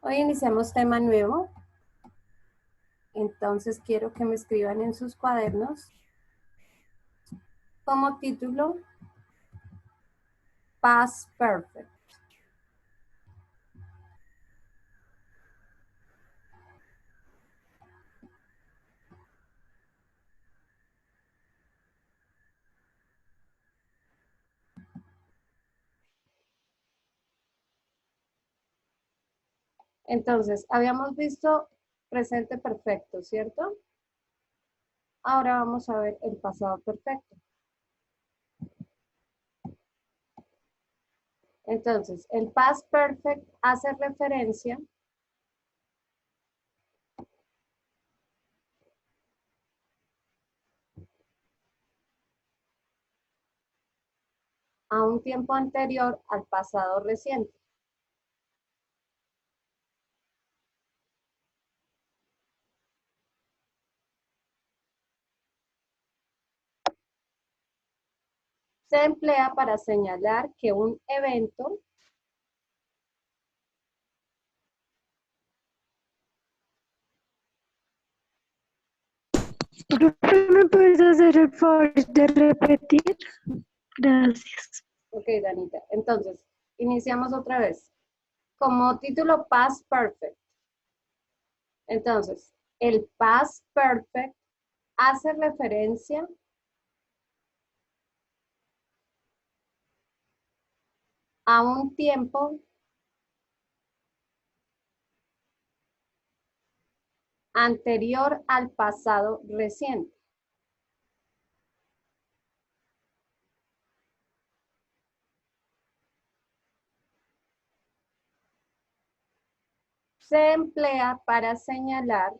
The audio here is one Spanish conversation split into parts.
Hoy iniciamos tema nuevo, entonces quiero que me escriban en sus cuadernos como título Past Perfect. Entonces, habíamos visto presente perfecto, ¿cierto? Ahora vamos a ver el pasado perfecto. Entonces, el past perfect hace referencia a un tiempo anterior al pasado reciente. Se emplea para señalar que un evento ¿Profe, me puedes hacer el favor de repetir? Gracias. Ok, Danita. Entonces, iniciamos otra vez. Como título Past Perfect. Entonces, el Past Perfect hace referencia a un tiempo anterior al pasado reciente. Se emplea para señalar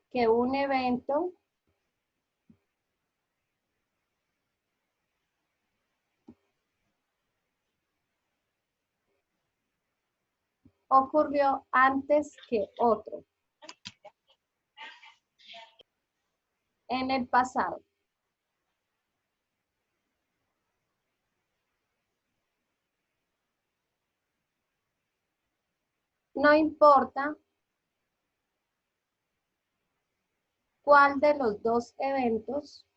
que un evento ocurrió antes que otro en el pasado. No importa cuál de los dos eventos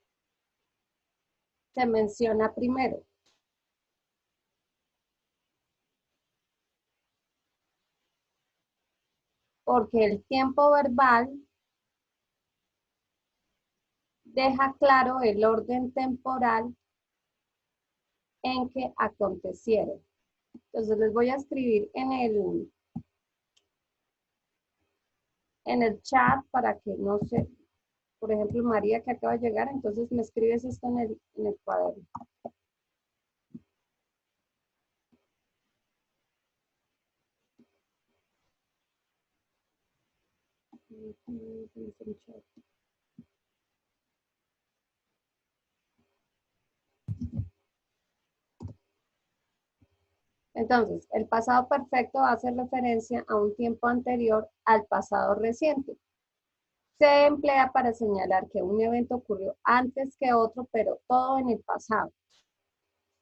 se menciona primero, porque el tiempo verbal deja claro el orden temporal en que acontecieron. Entonces les voy a escribir en el chat para que no se, por ejemplo, María que acaba de llegar, entonces me escribes esto en el cuaderno. Entonces, el pasado perfecto hace referencia a un tiempo anterior al pasado reciente. Se emplea para señalar que un evento ocurrió antes que otro, pero todo en el pasado.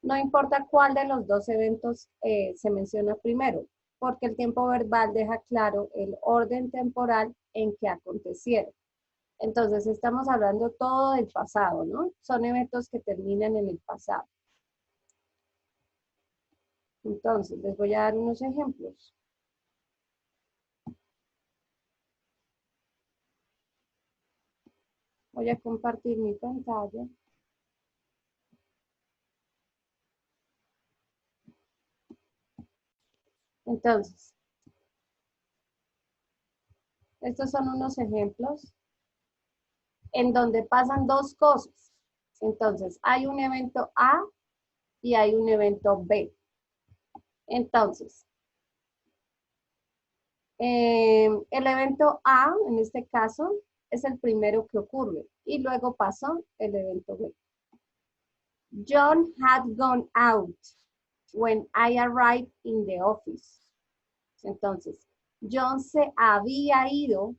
No importa cuál de los dos eventos se menciona primero, porque el tiempo verbal deja claro el orden temporal en que acontecieron. Entonces, estamos hablando todo del pasado, ¿no? Son eventos que terminan en el pasado. Entonces, les voy a dar unos ejemplos. Voy a compartir mi pantalla. Entonces, estos son unos ejemplos en donde pasan dos cosas. Entonces, hay un evento A y hay un evento B. Entonces, el evento A, en este caso, es el primero que ocurre y luego pasó el evento B. John had gone out when I arrived in the office. Entonces, John se había ido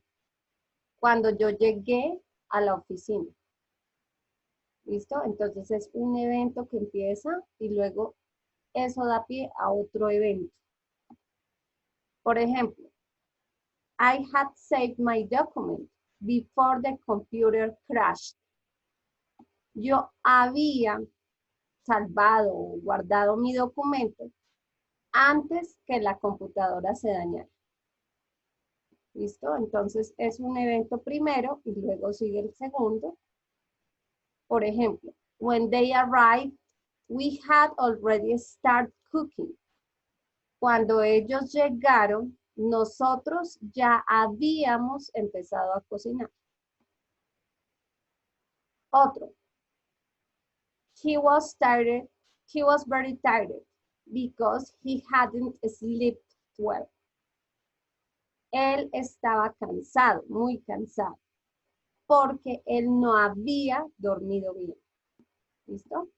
cuando yo llegué a la oficina. ¿Listo? Entonces es un evento que empieza y luego eso da pie a otro evento. Por ejemplo, I had saved my document before the computer crashed. Yo había salvado o guardado mi documento antes que la computadora se dañara. ¿Listo? Entonces es un evento primero y luego sigue el segundo. Por ejemplo, when they arrived, we had already started cooking. Cuando ellos llegaron, nosotros ya habíamos empezado a cocinar. Otro. He was tired. He was very tired because he hadn't slept well. Él estaba cansado, muy cansado, porque él no había dormido bien. ¿Listo?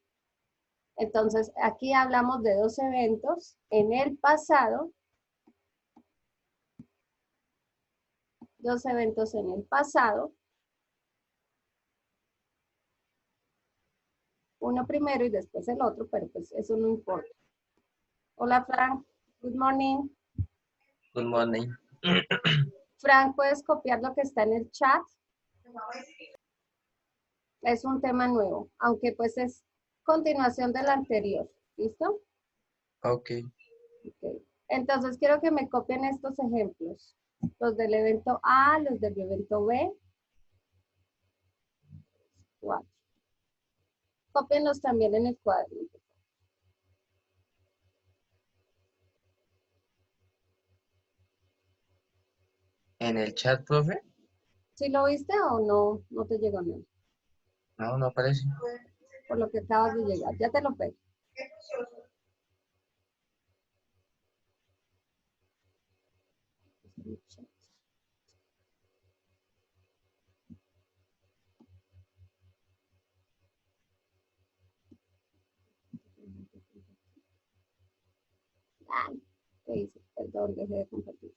Entonces, aquí hablamos de dos eventos en el pasado. Dos eventos en el pasado. Uno primero y después el otro, pero pues eso no importa. Hola, Frank. Good morning. Good morning. Frank, ¿puedes copiar lo que está en el chat? Es un tema nuevo, aunque pues es continuación del anterior. ¿Listo? Okay. Ok. Entonces quiero que me copien estos ejemplos. Los del evento A, los del evento B. 4. Cópienlos también en el cuadrito. ¿En el chat, profe? ¿Sí lo viste o no? No te llegó nada. No, no aparece. Por lo que acabas de llegar. Ya te lo pego. Ay, ¿qué hice? Perdón, dejé de compartir.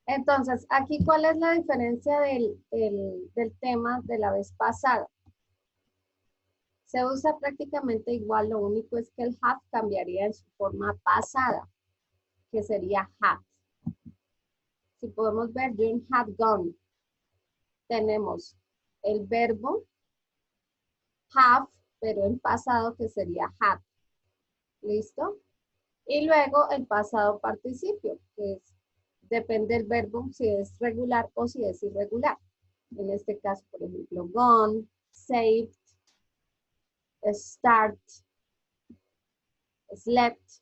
Entonces, aquí, ¿cuál es la diferencia del tema de la vez pasada? Se usa prácticamente igual, lo único es que el have cambiaría en su forma pasada, que sería had. Si podemos ver, June had gone. Tenemos el verbo have, pero en pasado, que sería had. ¿Listo? Y luego el pasado participio, que es, depende del verbo si es regular o si es irregular. En este caso, por ejemplo, gone, saved, start, slept.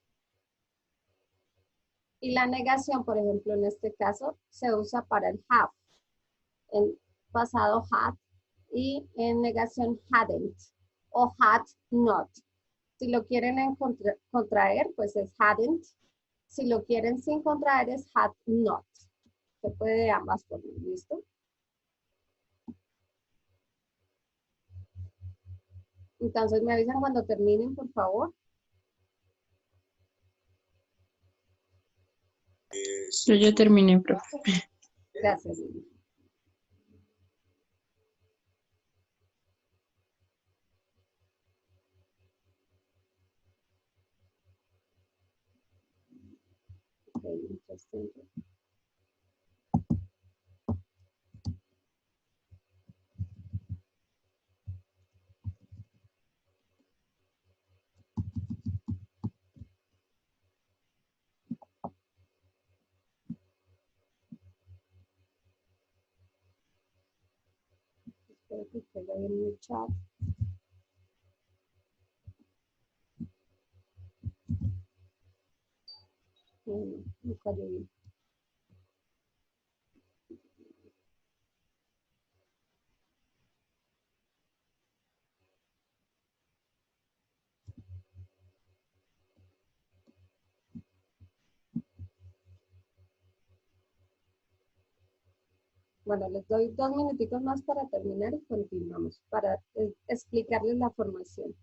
Y la negación, por ejemplo, en este caso, se usa para el have. En pasado had y en negación hadn't o had not. Si lo quieren contraer, pues es hadn't. Si lo quieren sin contraer, es had not. Se puede de ambas formas, ¿listo? Entonces me avisan cuando terminen, por favor. Yo ya terminé, profe. Gracias, Lili. Okay, interesting. Espero que esté ahí en el chat. No cayó bien. Bueno, les doy 2 minuticos más para terminar y continuamos, para explicarles la formación.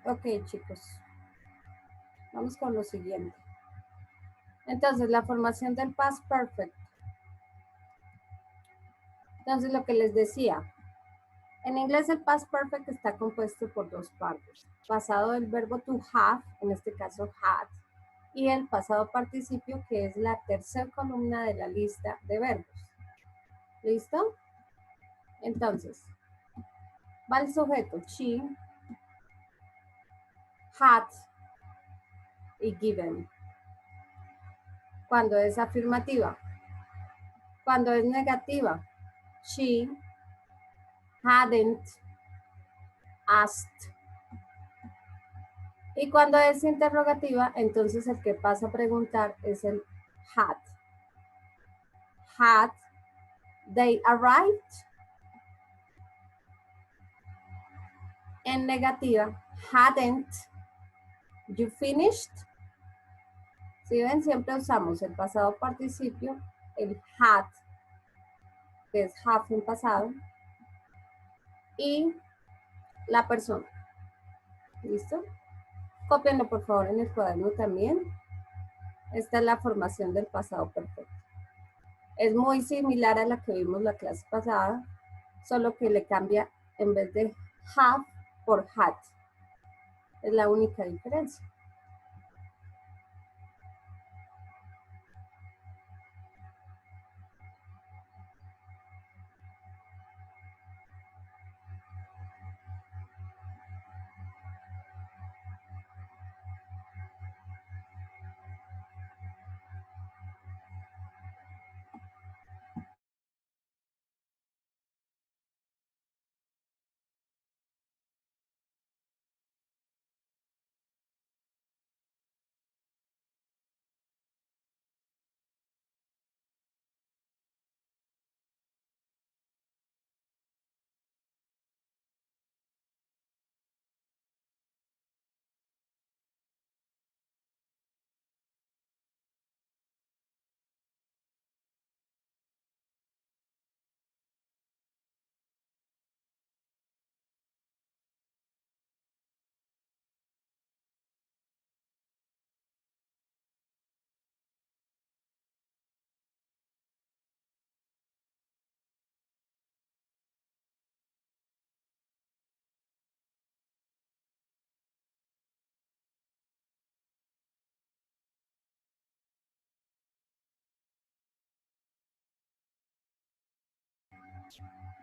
Ok, chicos, vamos con lo siguiente. Entonces, la formación del past perfect. Entonces, lo que les decía, en inglés el past perfect está compuesto por dos partes. Pasado del verbo to have, en este caso had, y el pasado participio, que es la tercera columna de la lista de verbos. ¿Listo? Entonces, va el sujeto, she, had y given. Cuando es afirmativa. Cuando es negativa, she hadn't asked. Y cuando es interrogativa, entonces el que pasa a preguntar es el had. Had they arrived? En negativa, hadn't you finished? Si ven, siempre usamos el pasado participio, el had, que es have en pasado, y la persona. ¿Listo? Cópienlo por favor en el cuaderno también. Esta es la formación del pasado perfecto. Es muy similar a la que vimos la clase pasada, solo que le cambia en vez de have por had. Es la única diferencia.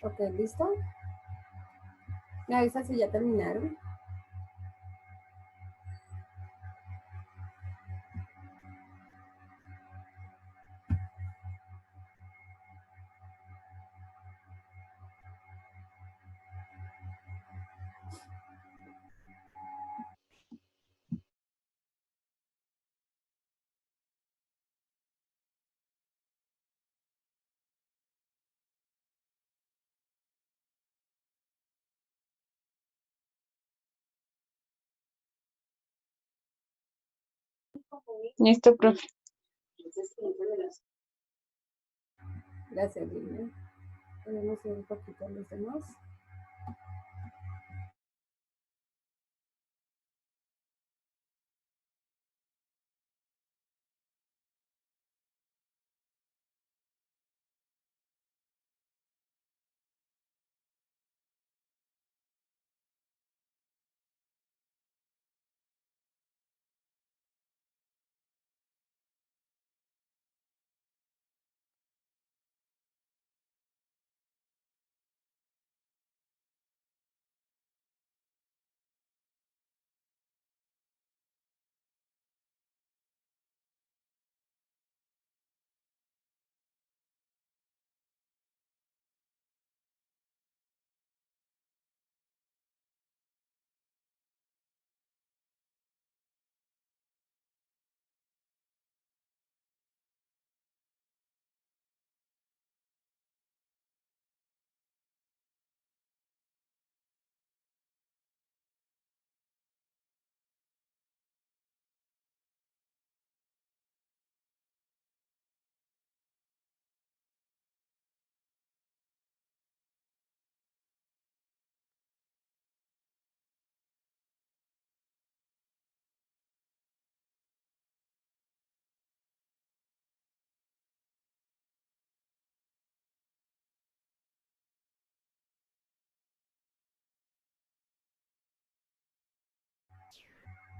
Ok, ¿listo? Me avisa si ya terminaron. Listo, profe. Gracias, Lina. Podemos ir un poquito a los demás.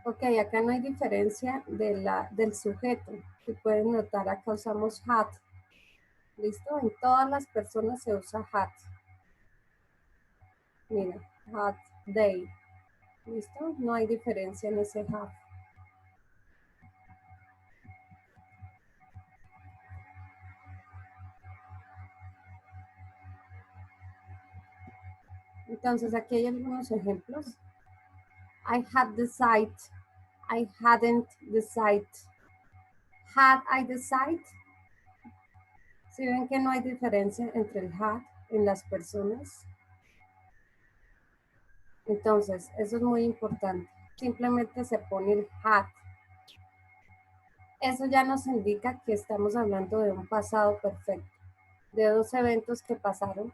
Ok, acá no hay diferencia del sujeto. Si pueden notar, acá usamos had. ¿Listo? En todas las personas se usa had. Mira, had, they. ¿Listo? No hay diferencia en ese had. Entonces, aquí hay algunos ejemplos. I had decided. I hadn't decided. Had I decided? Si ven que no hay diferencia entre el had en las personas. Entonces, eso es muy importante. Simplemente se pone el had. Eso ya nos indica que estamos hablando de un pasado perfecto, de dos eventos que pasaron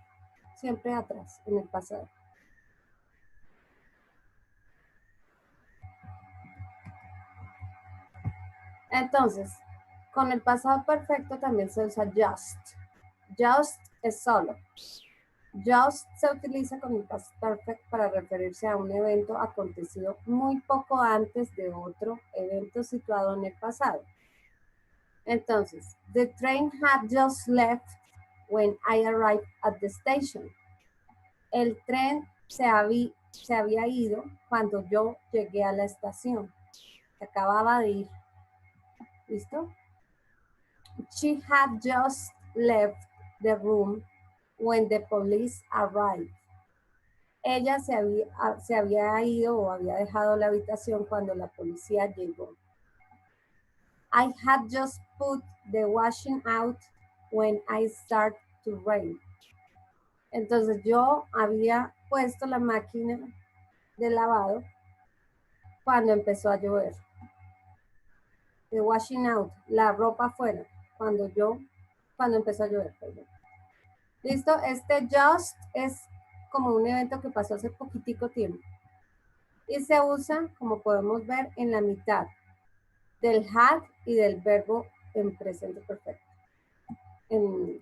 siempre atrás, en el pasado. Entonces, con el pasado perfecto también se usa just. Just es solo. Just se utiliza con el past perfect para referirse a un evento acontecido muy poco antes de otro evento situado en el pasado. Entonces, the train had just left when I arrived at the station. El tren se había ido cuando yo llegué a la estación. Se acababa de ir. ¿Listo? She had just left the room when the police arrived. Ella se había ido o había dejado la habitación cuando la policía llegó. I had just put the washing out when I started to rain. Entonces yo había puesto la máquina de lavado cuando empezó a llover. The washing out, la ropa afuera, cuando empezó a llover, perdón. ¿Listo? Este just es como un evento que pasó hace poquitico tiempo. Y se usa, como podemos ver, en la mitad del had y del verbo en presente perfecto. En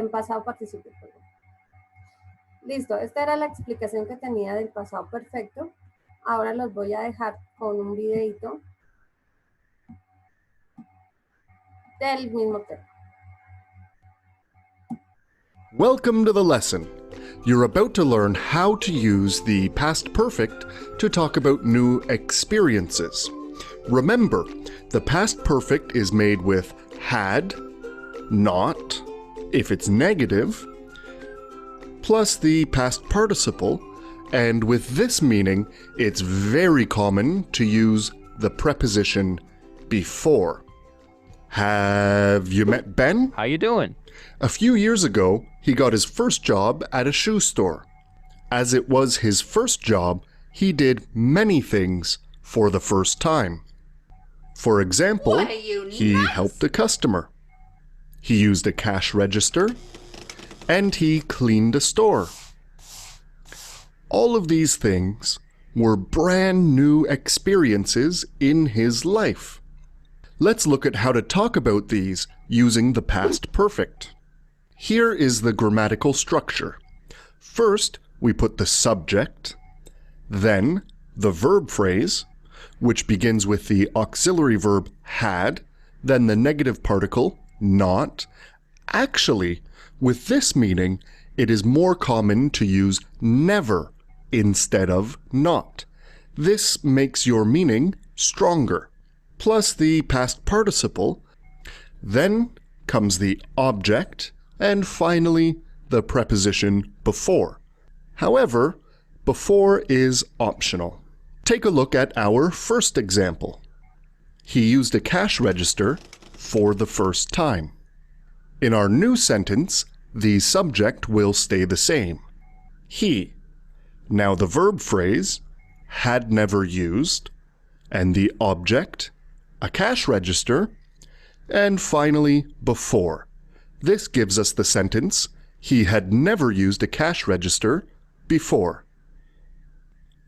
pasado participio, perdón. Listo, esta era la explicación que tenía del pasado perfecto. Ahora los voy a dejar con un videito del mismo tema. Welcome to the lesson. You're about to learn how to use the past perfect to talk about new experiences. Remember, the past perfect is made with had, not, if it's negative, plus the past participle, and with this meaning, it's very common to use the preposition before. Have you met Ben? How you doing? A few years ago, he got his first job at a shoe store. As it was his first job, he did many things for the first time. For example, What are you, he nuts? helped a customer. He used a cash register. And he cleaned a store. All of these things were brand new experiences in his life. Let's look at how to talk about these using the past perfect. Here is the grammatical structure. First, we put the subject, then the verb phrase, which begins with the auxiliary verb had, then the negative particle not. Actually, with this meaning, it is more common to use never instead of not. This makes your meaning stronger. Plus the past participle. Then comes the object, and finally the preposition before. However, before is optional. Take a look at our first example. He used a cash register for the first time. In our new sentence, the subject will stay the same. He. Now the verb phrase, had never used, and the object, a cash register, and finally, before. This gives us the sentence, he had never used a cash register before.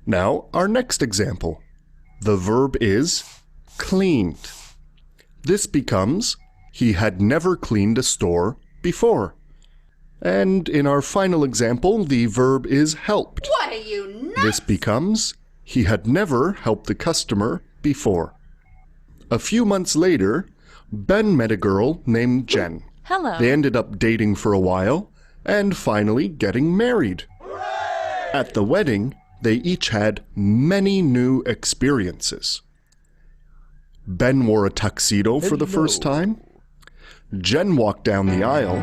Now, our next example. The verb is cleaned. This becomes, he had never cleaned a store before. And in our final example, the verb is helped. What are you, nuts? This becomes, he had never helped the customer before. A few months later, Ben met a girl named Jen. Hello. They ended up dating for a while and finally getting married. At the wedding, they each had many new experiences. Ben wore a tuxedo for the first time. Jen walked down the aisle,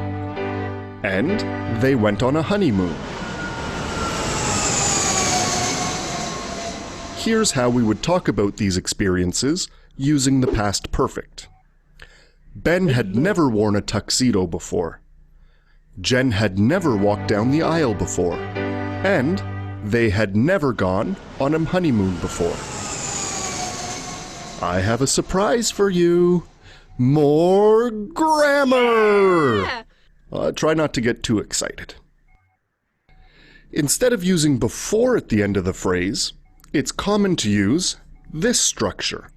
and they went on a honeymoon. Here's how we would talk about these experiences using the past perfect. Ben had never worn a tuxedo before. Jen had never walked down the aisle before. And they had never gone on a honeymoon before. I have a surprise for you. More grammar! Try not to get too excited. Instead of using before at the end of the phrase, it's common to use this structure.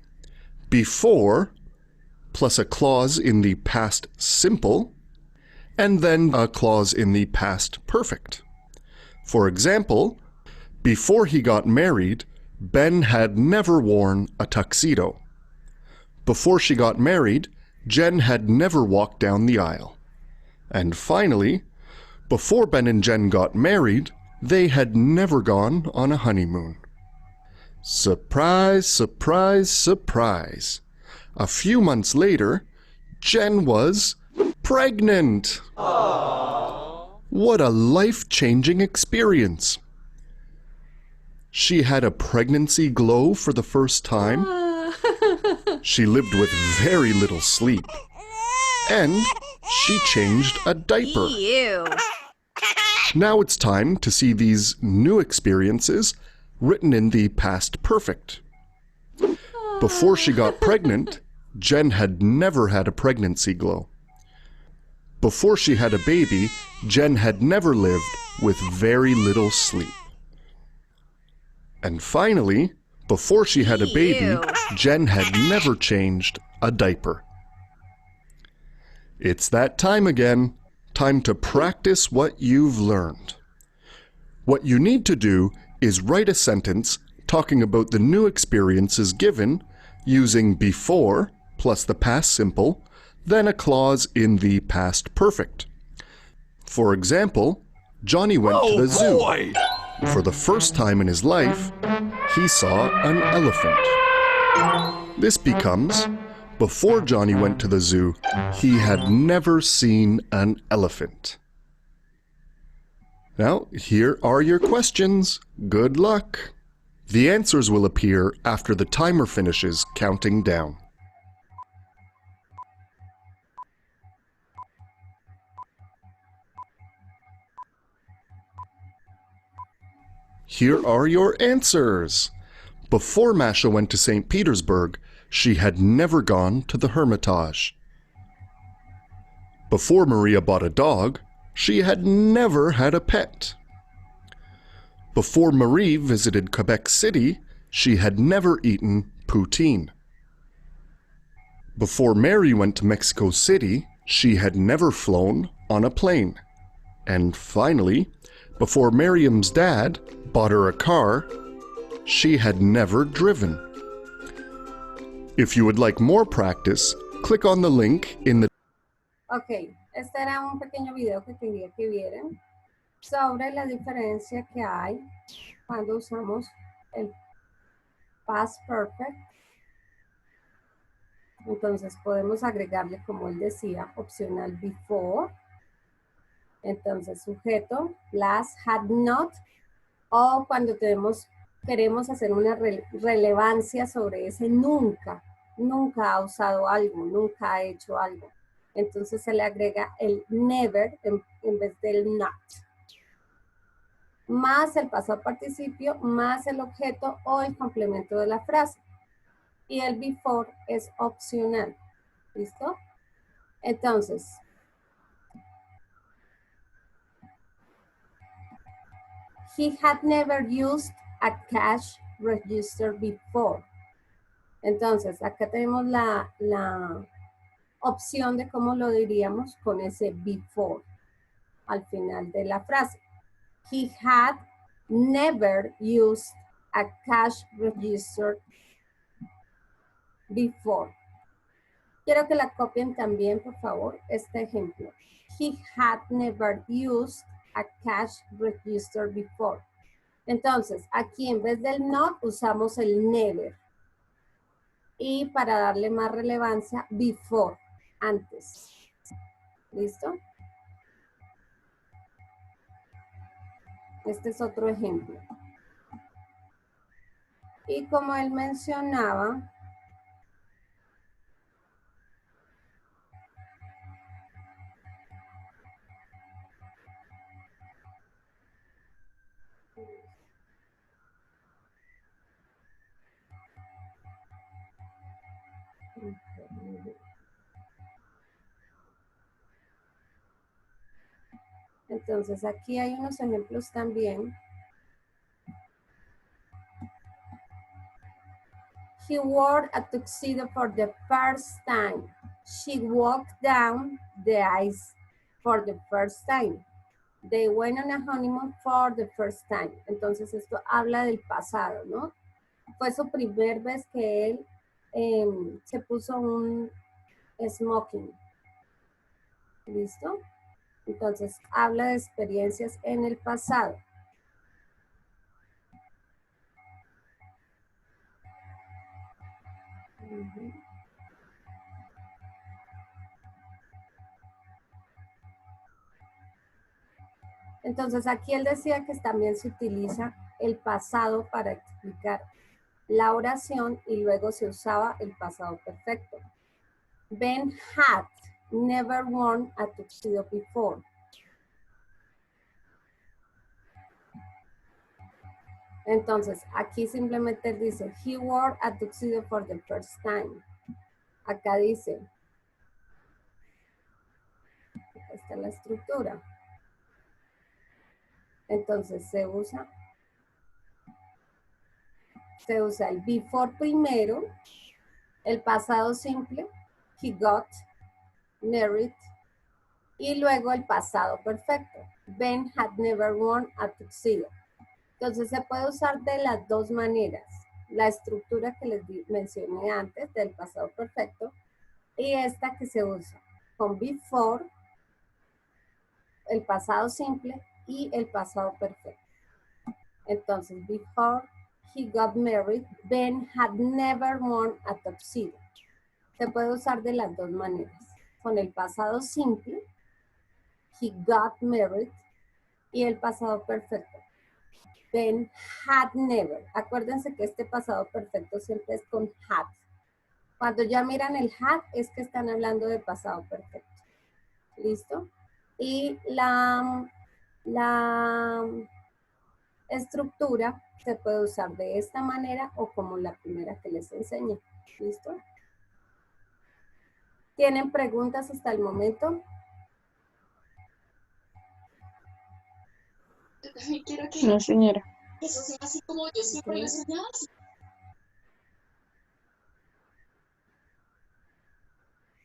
Before plus a clause in the past simple, and then a clause in the past perfect. For example, before he got married, Ben had never worn a tuxedo. Before she got married, Jen had never walked down the aisle. And finally, before Ben and Jen got married, they had never gone on a honeymoon. Surprise, surprise, surprise. A few months later, Jen was pregnant. Aww. What a life-changing experience. She had a pregnancy glow for the first time. She lived with very little sleep. And she changed a diaper. Ew. Now it's time to see these new experiences written in the past perfect. Before she got pregnant, Jen had never had a pregnancy glow. Before she had a baby, Jen had never lived with very little sleep. And finally, before she had a baby, Ew. Jen had never changed a diaper. It's that time again. Time to practice what you've learned. What you need to do is write a sentence talking about the new experiences given using before plus the past simple, then a clause in the past perfect. For example, Johnny went to the zoo. For the first time in his life, he saw an elephant. This becomes, before Johnny went to the zoo, he had never seen an elephant. Now, here are your questions. Good luck. The answers will appear after the timer finishes counting down. Here are your answers. Before Masha went to St. Petersburg, she had never gone to the Hermitage. Before Maria bought a dog, she had never had a pet. Before Marie visited Quebec City, she had never eaten poutine. Before Mary went to Mexico City, she had never flown on a plane. And finally, before Miriam's dad bought her a car, she had never driven. If you would like more practice, click on the link in the... Ok, este era un pequeño video que quería que vieran sobre la diferencia que hay cuando usamos el past perfect. Entonces podemos agregarle, como él decía, opcional before. Entonces sujeto, plus, had not, o cuando queremos hacer una relevancia sobre ese nunca. Nunca ha usado algo, nunca ha hecho algo. Entonces se le agrega el never en vez del not. Más el pasado participio, más el objeto o el complemento de la frase. Y el before es opcional. ¿Listo? Entonces, he had never used a cash register before. Entonces, acá tenemos la opción de cómo lo diríamos con ese before al final de la frase. He had never used a cash register before. Quiero que la copien también, por favor, este ejemplo. He had never used a cash register before. Entonces, aquí en vez del not usamos el never. Y para darle más relevancia, before, antes. ¿Listo? Este es otro ejemplo. Y como él mencionaba, entonces aquí hay unos ejemplos también. He wore a tuxedo for the first time. She walked down the ice for the first time. They went on a honeymoon for the first time. Entonces esto habla del pasado, ¿no? Fue su primer vez que él se puso un smoking. ¿Listo? Entonces habla de experiencias en el pasado. Entonces aquí él decía que también se utiliza el pasado para explicar la oración y luego se usaba el pasado perfecto. Ben had never worn a tuxedo before. Entonces aquí simplemente dice he wore a tuxedo for the first time. Acá dice, esta es la estructura. Entonces se usa el before primero, el pasado simple, he got married, y luego el pasado perfecto, Ben had never worn a tuxedo. Entonces se puede usar de las dos maneras, la estructura que les mencioné antes del pasado perfecto y esta que se usa con before, el pasado simple y el pasado perfecto. Entonces, before he got married, Ben had never worn a tuxedo. Se puede usar de las dos maneras. Con el pasado simple, he got married, y el pasado perfecto, Ben had never. Acuérdense que este pasado perfecto siempre es con had. Cuando ya miran el had, es que están hablando de pasado perfecto. ¿Listo? Y la estructura se puede usar de esta manera o como la primera que les enseñé. ¿Listo? ¿Tienen preguntas hasta el momento? No, señora. Ok.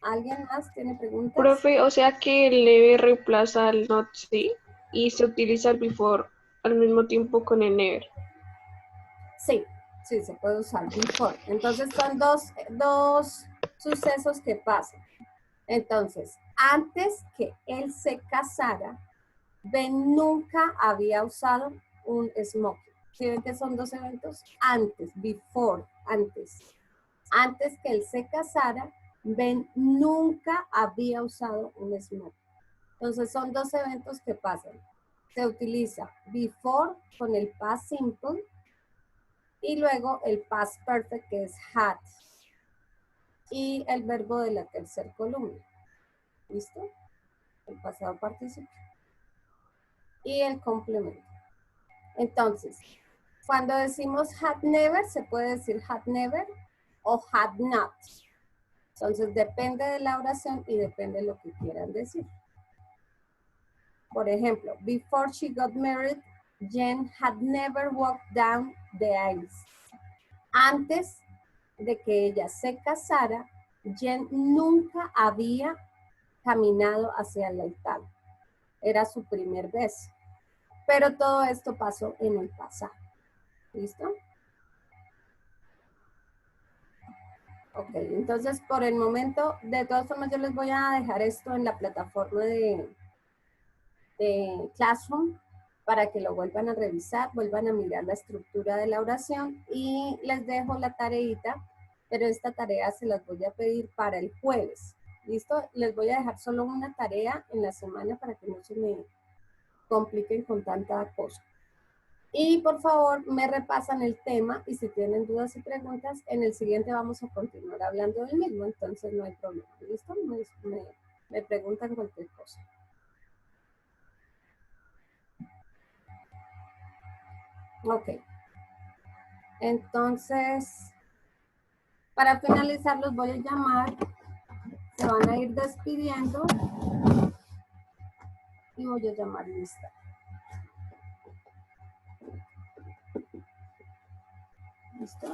¿Alguien más tiene preguntas? Profe, o sea que el never reemplaza al not, sí, y se utiliza el before al mismo tiempo con el never. Sí, sí, se puede usar before. Entonces son dos sucesos que pasan. Entonces, antes que él se casara, Ben nunca había usado un smoking. ¿Sí ven que son dos eventos? Antes, before, antes. Antes que él se casara, Ben nunca había usado un smoking. Entonces son dos eventos que pasan. Se utiliza before con el past simple y luego el past perfect que es had y el verbo de la tercera columna. ¿Listo? El pasado participio. Y el complemento. Entonces, cuando decimos had never, se puede decir had never o had not. Entonces, depende de la oración y depende de lo que quieran decir. Por ejemplo, before she got married, Jen had never walked down the aisle. Antes de que ella se casara, Jen nunca había caminado hacia el altar. Era su primer beso. Pero todo esto pasó en el pasado. ¿Listo? Ok, entonces por el momento, de todas formas yo les voy a dejar esto en la plataforma de Classroom para que lo vuelvan a revisar, vuelvan a mirar la estructura de la oración y les dejo la tareita, pero esta tarea se las voy a pedir para el jueves. ¿Listo? Les voy a dejar solo una tarea en la semana para que no se me compliquen con tanta cosa. Y por favor me repasan el tema y si tienen dudas y preguntas, en el siguiente vamos a continuar hablando del mismo, entonces no hay problema. ¿Listo? Me preguntan cualquier cosa. Ok. Entonces, para finalizar los voy a llamar, se van a ir despidiendo y voy a llamar lista. ¿Listo?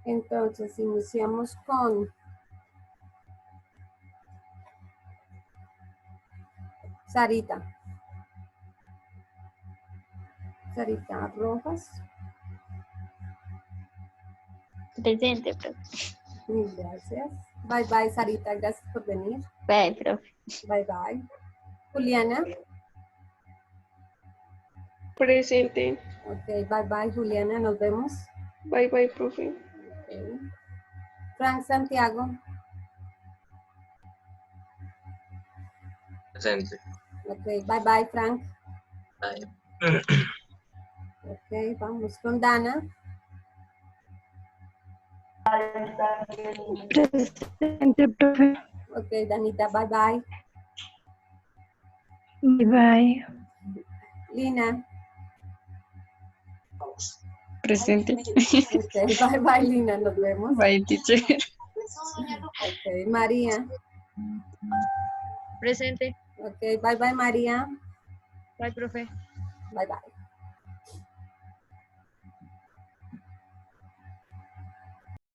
Entonces, iniciamos con Sarita. Sarita Rojas. Presente, profe. Gracias. Bye bye, Sarita. Gracias por venir. Bye, profe. Bye bye. Juliana. Presente. Ok, bye bye, Juliana. Nos vemos. Bye, bye, profe. Okay. Frank Santiago. Presente. Ok, bye bye, Frank. Bye. Ok, vamos con Dana. Presente, profe. Ok, Danita, bye bye. Bye bye. Lina. Presente. Ok, bye bye, Lina. Nos vemos. Bye, teacher. Ok, María. Presente. Ok, bye bye, María. Bye, profe. Bye bye.